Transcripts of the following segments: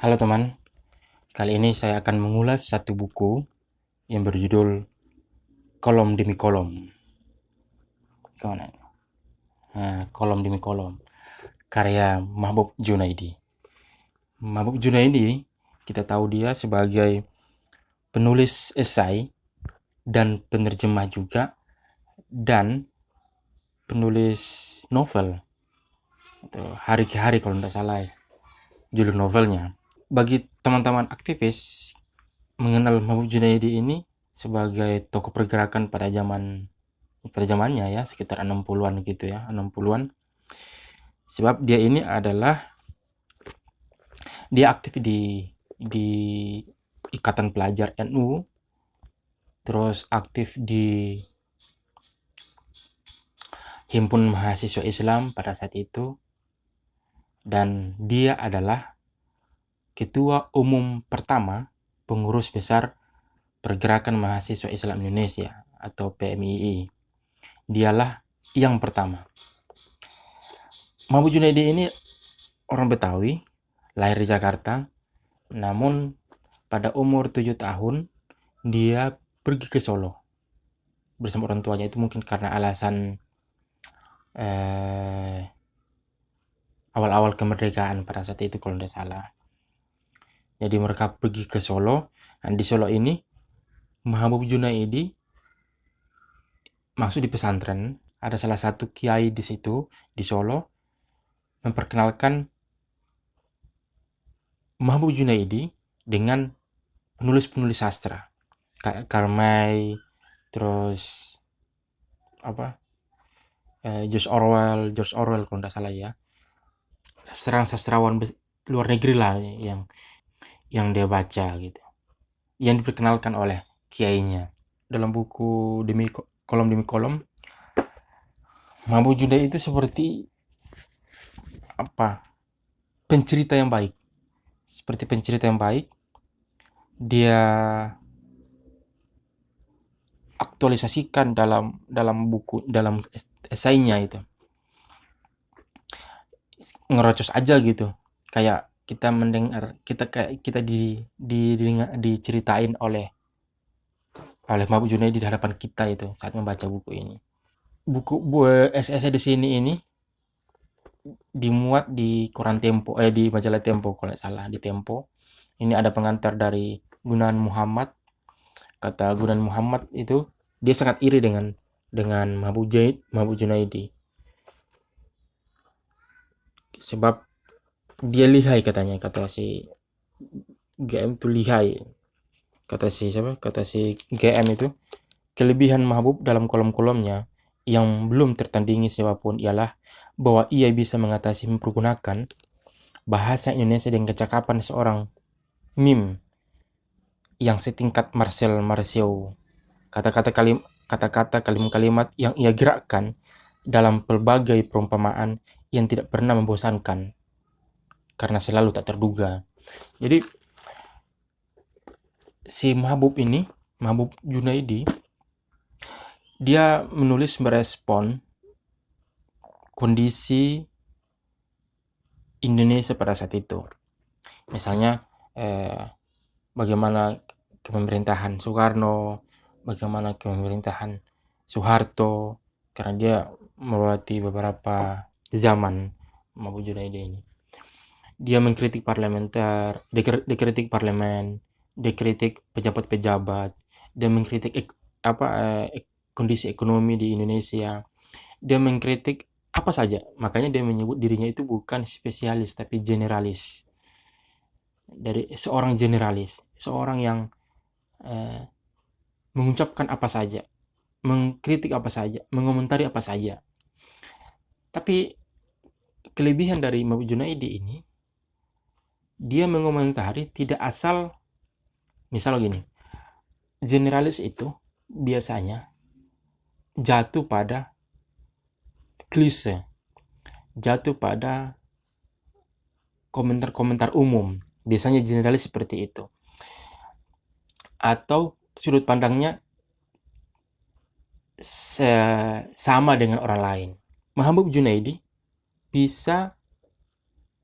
Halo teman, kali ini saya akan mengulas satu buku yang berjudul Kolom Demi Kolom. Gimana? Kolom Demi Kolom, karya Mahbub Junaidi. Mahbub Junaidi, kita tahu dia sebagai penulis esai dan penerjemah juga, dan penulis novel. Hari ke Hari kalau tidak salah judul novelnya. Bagi teman-teman aktivis, mengenal Mahbub Junaidi ini sebagai tokoh pergerakan pada zamannya ya, sekitar 60-an gitu ya, 60-an. Sebab dia ini adalah dia aktif di Ikatan Pelajar NU, terus aktif di Himpun Mahasiswa Islam pada saat itu, dan dia adalah ketua umum pertama pengurus besar Pergerakan Mahasiswa Islam Indonesia atau PMII. Dialah yang pertama. Mahbub Junaidi ini orang Betawi, lahir di Jakarta, namun pada umur 7 tahun dia pergi ke Solo bersama orang tuanya. Itu mungkin karena alasan awal-awal kemerdekaan pada saat itu kalau tidak salah. Jadi mereka pergi ke Solo, dan di Solo ini Mahbub Junaidi masuk di pesantren. Ada salah satu kiai di situ di Solo memperkenalkan Mahbub Junaidi dengan penulis-penulis sastra kayak Karmay, terus George Orwell kalau tidak salah ya, sastrawan luar negeri lah yang dia baca gitu, yang diperkenalkan oleh kiainya. Dalam buku Kolom Demi Kolom, Mahbub Junaidi itu seperti pencerita yang baik, dia aktualisasikan dalam esainya itu, ngerocos aja gitu, kayak kita mendengar, kita diceritain oleh Mahbub Junaidi di hadapan kita itu saat membaca buku ini. Esai di sini ini dimuat di di majalah Tempo kalau tidak salah, di Tempo. Ini ada pengantar dari Gunawan Muhammad. Kata Gunawan Muhammad itu dia sangat iri dengan Mahbub Junaidi. Sebab dia lihai katanya, kata si GM itu lihai. Kata si GM itu, kelebihan Mahbub dalam kolom-kolomnya yang belum tertandingi siapapun ialah bahwa ia bisa mempergunakan bahasa Indonesia dengan kecakapan seorang meme yang setingkat Marcel Marceau. Kata-kata kalimat-kalimat yang ia gerakkan dalam pelbagai perumpamaan yang tidak pernah membosankan karena selalu tak terduga. Jadi si Mahbub Junaidi, dia menulis merespon kondisi Indonesia pada saat itu. Misalnya bagaimana kepemerintahan Soekarno, bagaimana kepemerintahan Soeharto, karena dia melewati beberapa zaman Mahbub Junaidi ini. Dia mengkritik dikritik parlemen, dikritik pejabat-pejabat, dia mengkritik kondisi ekonomi di Indonesia, dia mengkritik apa saja. Makanya dia menyebut dirinya itu bukan spesialis tapi generalis. Dari seorang generalis, seorang yang mengucapkan apa saja, mengkritik apa saja, mengomentari apa saja. Tapi kelebihan dari Mahbub Junaidi ini, dia mengomentari tidak asal. Misal gini, generalis itu biasanya jatuh pada klise, jatuh pada komentar-komentar umum. Biasanya generalis seperti itu. Atau sudut pandangnya sama dengan orang lain. Mahbub Junaidi bisa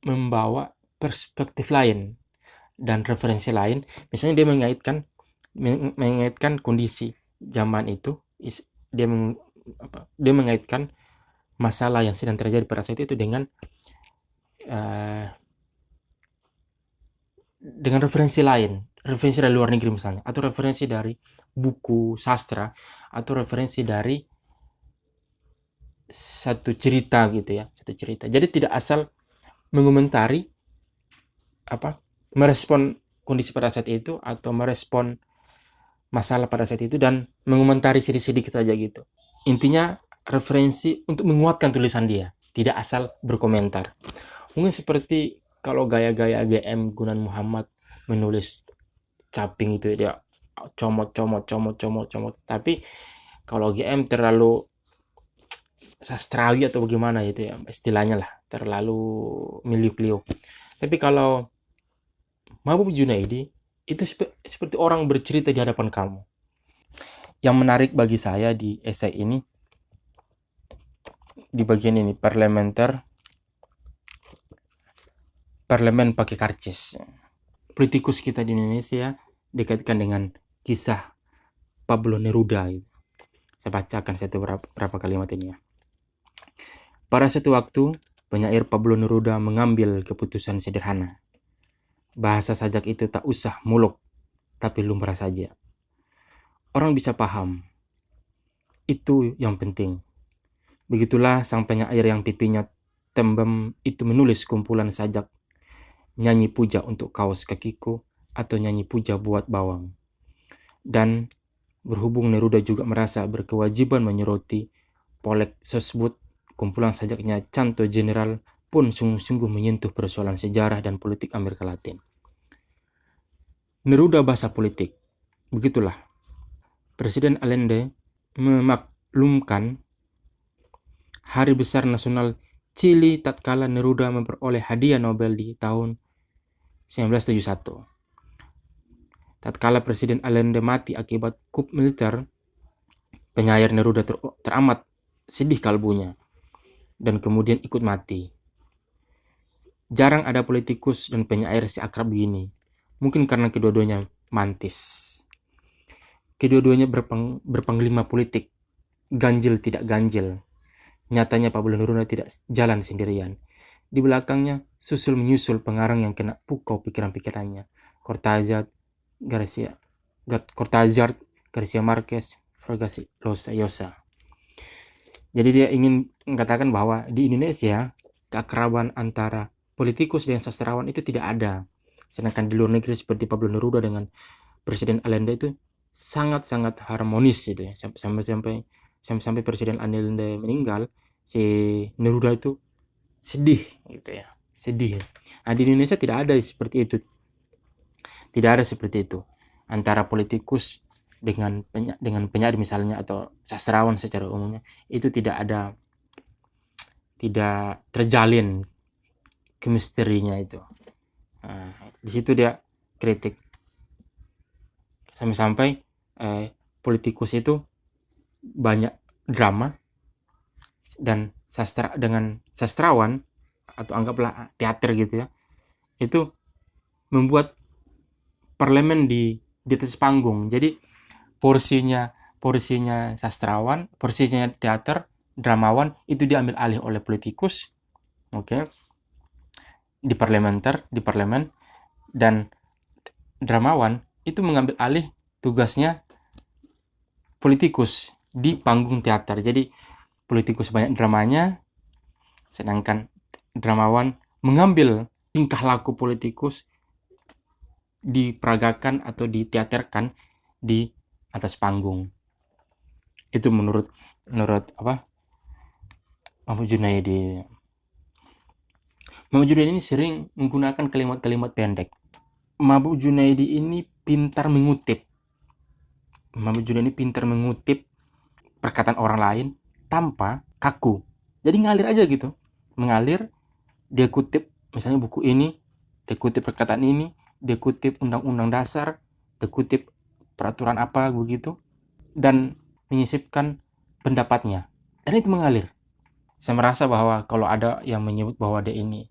membawa perspektif lain, dan referensi lain. Misalnya dia mengaitkan kondisi zaman itu, dia mengaitkan masalah yang sedang terjadi pada saat itu dengan referensi lain, referensi dari luar negeri misalnya, atau referensi dari buku sastra, atau referensi dari satu cerita gitu ya, satu cerita. Jadi tidak asal mengomentari merespon kondisi pada saat itu atau merespon masalah pada saat itu dan mengomentari sedikit-sedikit aja gitu. Intinya referensi untuk menguatkan tulisan dia, tidak asal berkomentar. Mungkin seperti kalau gaya-gaya GM Gunan Muhammad menulis caping itu, dia comot. Tapi kalau GM terlalu sastrawi atau bagaimana itu ya istilahnya lah, terlalu miliuk-liuk. Tapi kalau Mahbub Junaidi itu seperti orang bercerita di hadapan kamu. Yang menarik bagi saya di esai ini, di bagian ini, parlemen pakai karcis. Politikus kita di Indonesia dikaitkan dengan kisah Pablo Neruda. Saya bacakan berapa kalimat ini ya. Pada suatu waktu, penyair Pablo Neruda mengambil keputusan sederhana. Bahasa sajak itu tak usah muluk, tapi lumrah saja. Orang bisa paham. Itu yang penting. Begitulah sang penyair yang pipinya tembem itu menulis kumpulan sajak, nyanyi puja untuk kaos kakiku, atau nyanyi puja buat bawang. Dan berhubung Neruda juga merasa berkewajiban menyoroti polek sosbud, kumpulan sajaknya Canto General pun sungguh-sungguh menyentuh persoalan sejarah dan politik Amerika Latin. Neruda bahasa politik. Begitulah. Presiden Allende memaklumkan Hari Besar Nasional Chili tatkala Neruda memperoleh hadiah Nobel di tahun 1971. Tatkala Presiden Allende mati akibat coup militer, penyair Neruda teramat sedih kalbunya dan kemudian ikut mati. Jarang ada politikus dan penyair seakrab begini. Mungkin karena kedua-duanya mantis. Kedua-duanya berpanglima politik, ganjil tidak ganjil. Nyatanya Pablo Neruda tidak jalan sendirian. Di belakangnya susul menyusul pengarang yang kena pukau pikiran-pikirannya. Cortázar, Garcia Marquez, Vargas Llosa. Jadi dia ingin mengatakan bahwa di Indonesia keakraban antara politikus dan sastrawan itu tidak ada. Sedangkan di luar negeri seperti Pablo Neruda dengan Presiden Allende itu sangat-sangat harmonis gitu ya. Sampai Presiden Allende meninggal, si Neruda itu sedih gitu ya. Sedih. Nah, di Indonesia tidak ada seperti itu. Tidak ada seperti itu. Antara politikus dengan penyair misalnya atau sastrawan secara umumnya itu tidak terjalin kemisterinya itu. Nah, di situ dia kritik sampai politikus itu banyak drama dan dengan sastrawan atau anggaplah teater gitu ya, itu membuat parlemen di atas panggung. Jadi porsinya sastrawan, porsinya teater, dramawan itu diambil alih oleh politikus, oke, di parlemen, dan dramawan itu mengambil alih tugasnya politikus di panggung teater. Jadi politikus banyak dramanya, sedangkan dramawan mengambil tingkah laku politikus diperagakan atau diteaterkan di atas panggung. Itu menurut Mahfud Junaidi. Mahfud Junaidi ini sering menggunakan kalimat-kalimat pendek. Mahfud Junaidi ini pintar mengutip. Perkataan orang lain tanpa kaku. Jadi ngalir aja gitu. Mengalir, dia kutip misalnya buku ini, dia kutip perkataan ini, dia kutip undang-undang dasar, dia kutip peraturan apa begitu, dan menyisipkan pendapatnya. Dan itu mengalir. Saya merasa bahwa kalau ada yang menyebut bahwa dia ini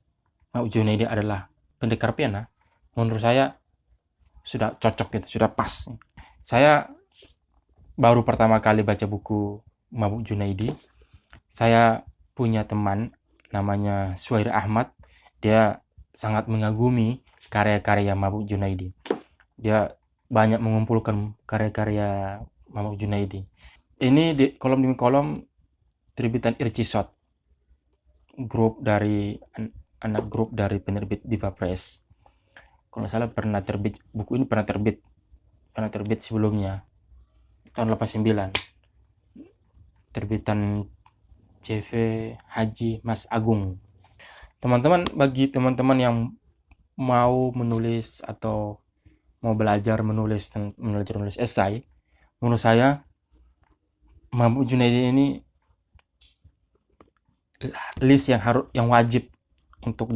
Mahfud Junaidi adalah pendekar pena, menurut saya sudah cocok gitu, sudah pas. Saya baru pertama kali baca buku Mabuk Junaidi. Saya punya teman namanya Suhair Ahmad. Dia sangat mengagumi karya-karya Mabuk Junaidi. Dia banyak mengumpulkan karya-karya Mabuk Junaidi. Ini di kolom demi kolom terbitan Ircisot, grup dari anak grup dari penerbit Diva Press. Kalau salah pernah terbit, buku ini pernah terbit sebelumnya tahun 89, terbitan CV Haji Mas Agung. Teman-teman, bagi teman-teman yang mau menulis atau mau belajar menulis esai, menurut saya Mabuk Junaidi ini list yang wajib untuk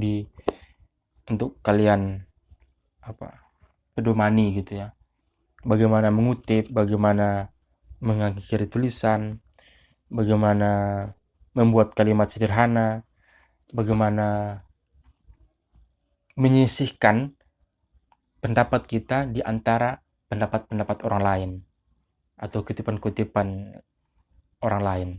kalian pedomani gitu ya. Bagaimana mengutip, bagaimana mengakhiri tulisan, bagaimana membuat kalimat sederhana, bagaimana menyisihkan pendapat kita di antara pendapat-pendapat orang lain atau kutipan-kutipan orang lain.